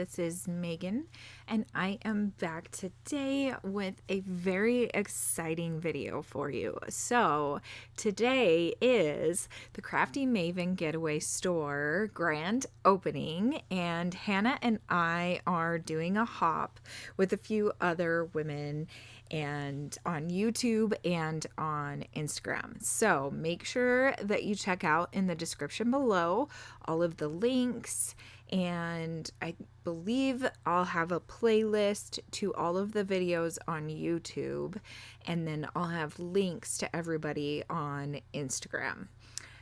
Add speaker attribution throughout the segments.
Speaker 1: This is Megan, and I am back today with a very exciting video for you. So, today is the Crafty Maven Getaway store grand opening, and Hannah and I are doing a hop with a few other women and on YouTube and on Instagram. So make sure that you check out in the description below all of the links, and I believe I'll have a playlist to all of the videos on YouTube, and then I'll have links to everybody on Instagram.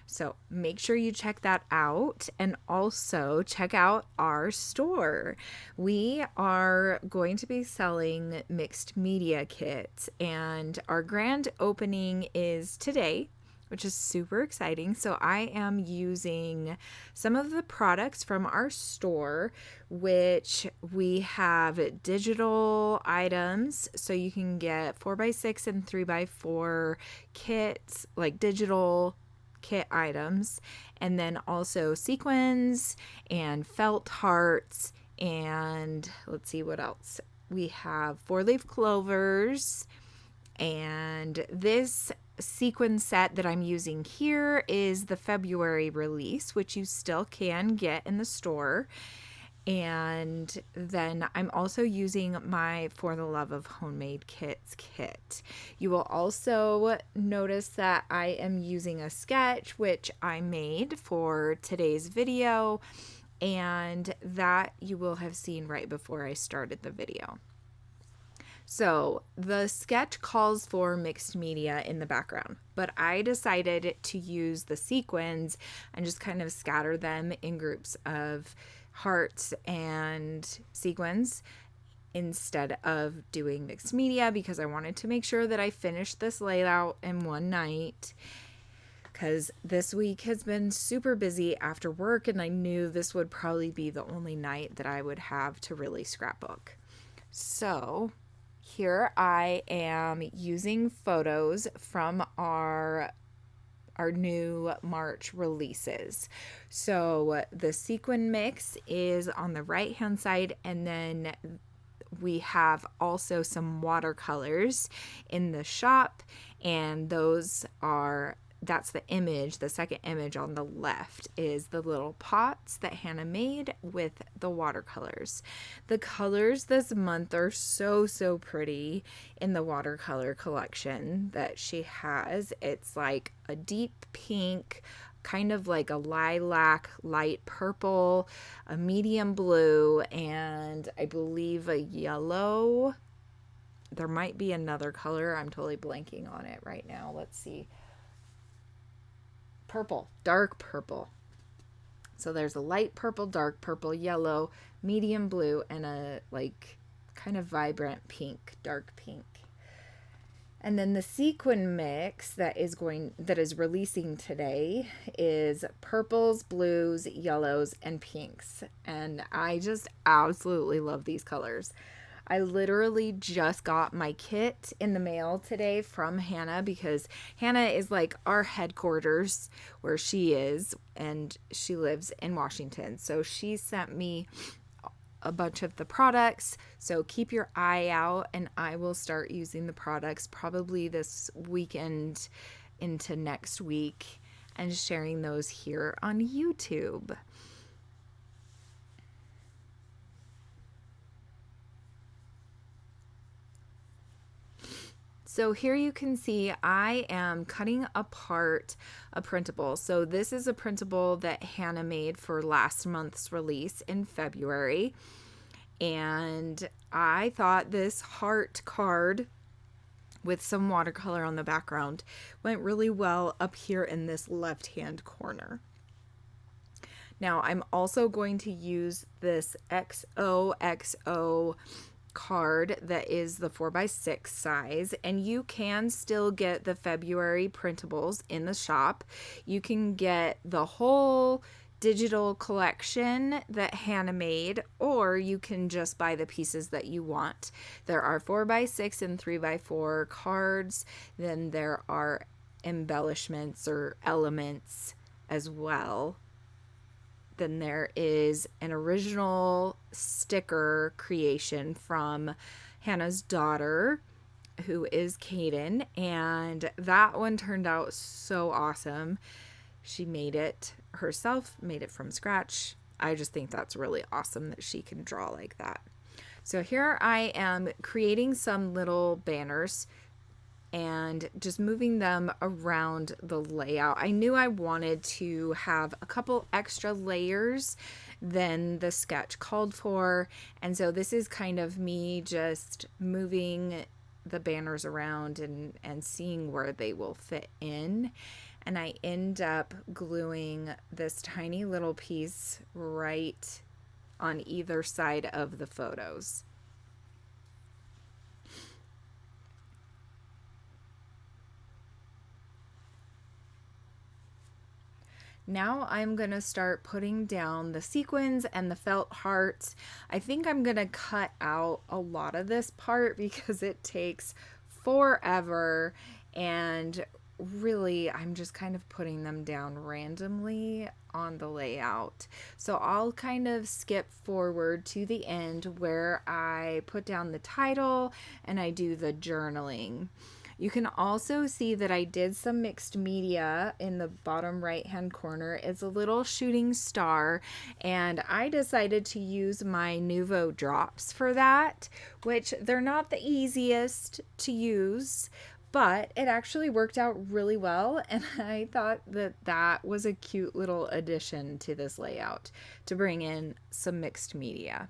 Speaker 1: So make sure you check that out, and also check out our store. We are going to be selling mixed media kits, and our grand opening is today, which is super exciting. So I am using some of the products from our store, which we have digital items. So you can get 4x6 and 3x4 kits, like digital kit items, and then also sequins and felt hearts, and let's see what else. We have 4-leaf clovers, and this sequin set that I'm using here is the February release, which you still can get in the store. And then I'm also using my For the Love of Homemade Kits kit. You will also notice that I am using a sketch which I made for today's video, and that you will have seen right before I started the video. So the sketch calls for mixed media in the background, but I decided to use the sequins and just kind of scatter them in groups of hearts and sequins instead of doing mixed media, because I wanted to make sure that I finished this layout in one night, because this week has been super busy after work, and I knew this would probably be the only night that I would have to really scrapbook. So here I am using photos from our new March releases. So the sequin mix is on the right hand side, and then we have also some watercolors in the shop, and that's the image. The second image on the left is the little pots that Hannah made with the watercolors. The colors this month are so pretty in the watercolor collection that she has. It's like a deep pink, kind of like a lilac, light purple, a medium blue, and I believe a yellow. There might be another color. I'm totally blanking on it right now. Let's see. Purple, dark purple. So there's a light purple, dark purple, yellow, medium blue, and a like kind of vibrant pink, dark pink. And then the sequin mix that is releasing today is purples, blues, yellows, and pinks. And I just absolutely love these colors. I literally just got my kit in the mail today from Hannah, because Hannah is like our headquarters where she is, and she lives in Washington. So she sent me a bunch of the products. So keep your eye out, and I will start using the products probably this weekend into next week and sharing those here on YouTube. So here you can see I am cutting apart a printable. So this is a printable that Hannah made for last month's release in February. And I thought this heart card with some watercolor on the background went really well up here in this left-hand corner. Now I'm also going to use this XOXO card that is the 4x6 size, and you can still get the February printables in the shop. You can get the whole digital collection that Hannah made, or you can just buy the pieces that you want. There are 4x6 and 3x4 cards, then there are embellishments or elements as well then there is an original sticker creation from Hannah's daughter, who is Kaden, and that one turned out so awesome. She made it herself, made it from scratch. I just think that's really awesome that she can draw like that. So here I am creating some little banners and just moving them around the layout. I knew I wanted to have a couple extra layers than the sketch called for, and so this is kind of me just moving the banners around and seeing where they will fit in. And I end up gluing this tiny little piece right on either side of the photos. Now I'm going to start putting down the sequins and the felt hearts. I think I'm going to cut out a lot of this part because it takes forever, and really I'm just kind of putting them down randomly on the layout. So I'll kind of skip forward to the end where I put down the title and I do the journaling. You can also see that I did some mixed media in the bottom right hand corner. It's a little shooting star, and I decided to use my Nuvo drops for that, which they're not the easiest to use, but it actually worked out really well, and I thought that that was a cute little addition to this layout to bring in some mixed media.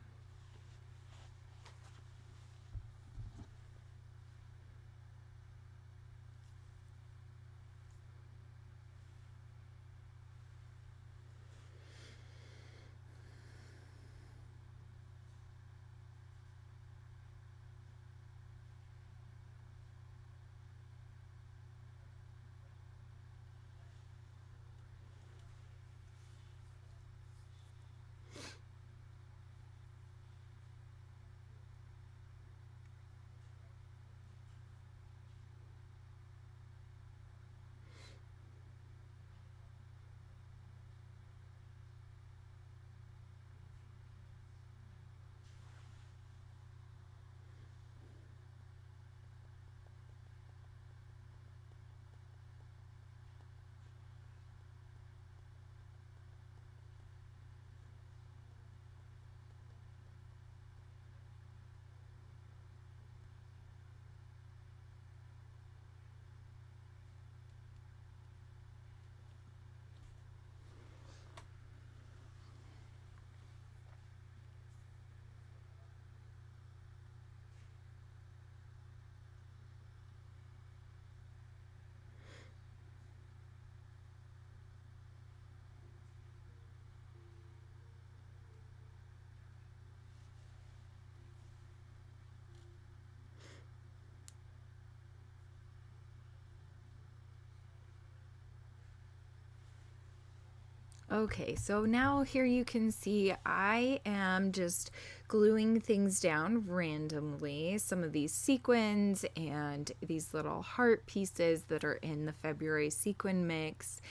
Speaker 1: Okay, so now here you can see I am just gluing things down randomly. Some of these sequins and these little heart pieces that are in the February sequin mix.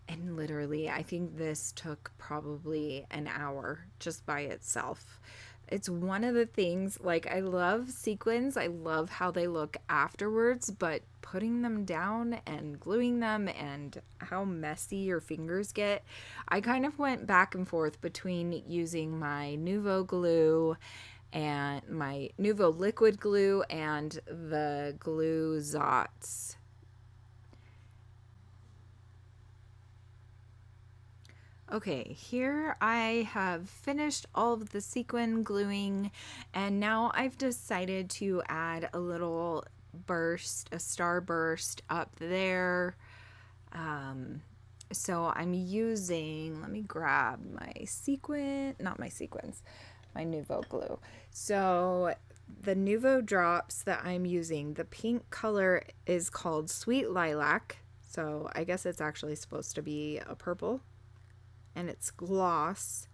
Speaker 1: And literally, I think this took probably an hour just by itself. It's one of the things, like, I love sequins. I love how they look afterwards, but putting them down and gluing them and how messy your fingers get, I kind of went back and forth between using my Nuvo glue and my Nuvo liquid glue and the glue Zots. Okay, here I have finished all of the sequin gluing, and now I've decided to add a little burst, a star burst up there. So I'm using, let me grab my sequin, not my sequins, my Nuvo glue. So the Nuvo drops that I'm using, the pink color is called Sweet Lilac. So I guess it's actually supposed to be a purple. And it's gloss,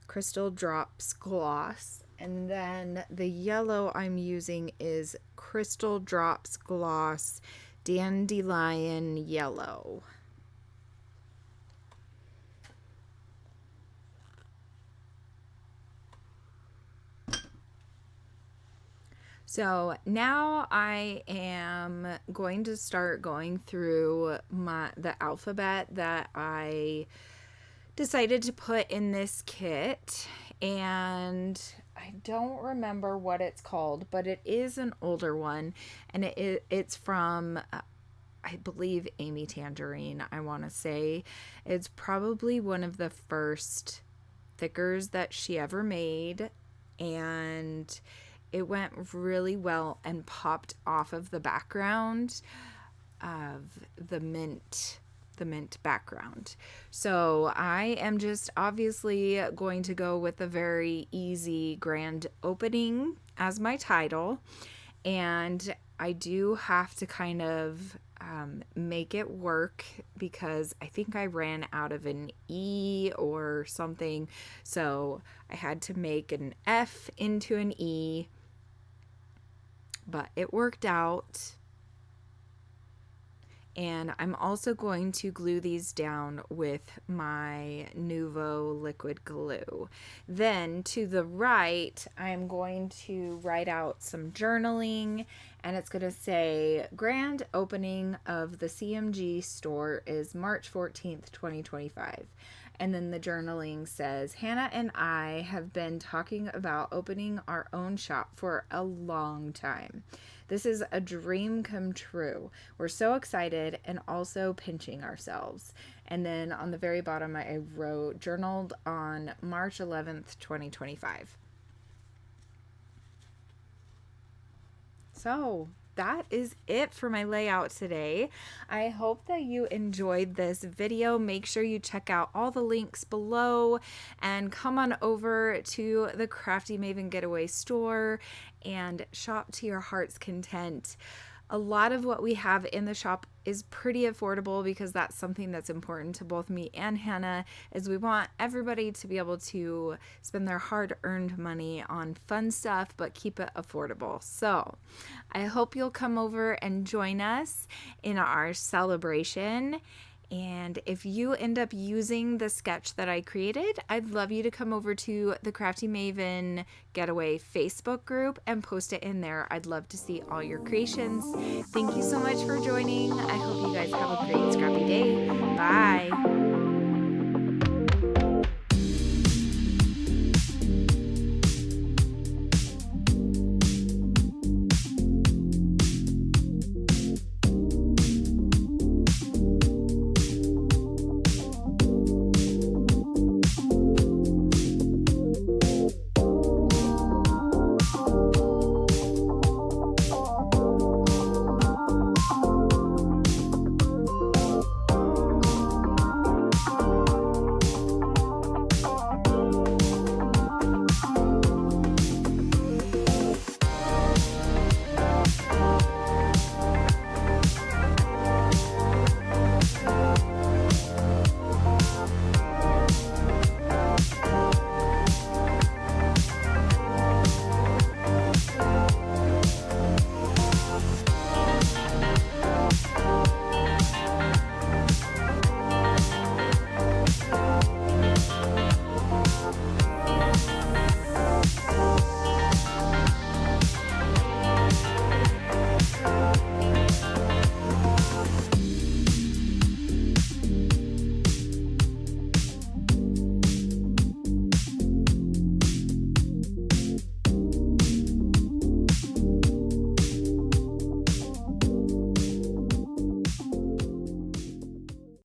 Speaker 1: Crystal Drops Gloss. And then the yellow I'm using is Crystal Drops Gloss Dandelion Yellow. So now I am going to start going through the alphabet that I decided to put in this kit, and I don't remember what it's called, but it is an older one, and it's from I believe Amy Tangerine. I want to say it's probably one of the first thickers that she ever made, and it went really well and popped off of the background of the mint background. So I am just obviously going to go with a very easy grand opening as my title, and I do have to kind of make it work because I think I ran out of an E or something, so I had to make an F into an E, but it worked out. And I'm also going to glue these down with my Nouveau liquid glue. Then to the right, I'm going to write out some journaling, and it's going to say grand opening of the CMG store is March 14th, 2025. And then the journaling says, Hannah and I have been talking about opening our own shop for a long time. This is a dream come true. We're so excited and also pinching ourselves. And then on the very bottom, I wrote, journaled on March 11th, 2025. So that is it for my layout today. I hope that you enjoyed this video. Make sure you check out all the links below and come on over to the Crafty Maven Getaway store and shop to your heart's content. A lot of what we have in the shop is pretty affordable because that's something that's important to both me and Hannah, is we want everybody to be able to spend their hard-earned money on fun stuff but keep it affordable. So I hope you'll come over and join us in our celebration. And if you end up using the sketch that I created, I'd love you to come over to the Crafty Maven Getaway Facebook group and post it in there. I'd love to see all your creations. Thank you so much for joining. I hope you guys have a great scrappy day. Bye.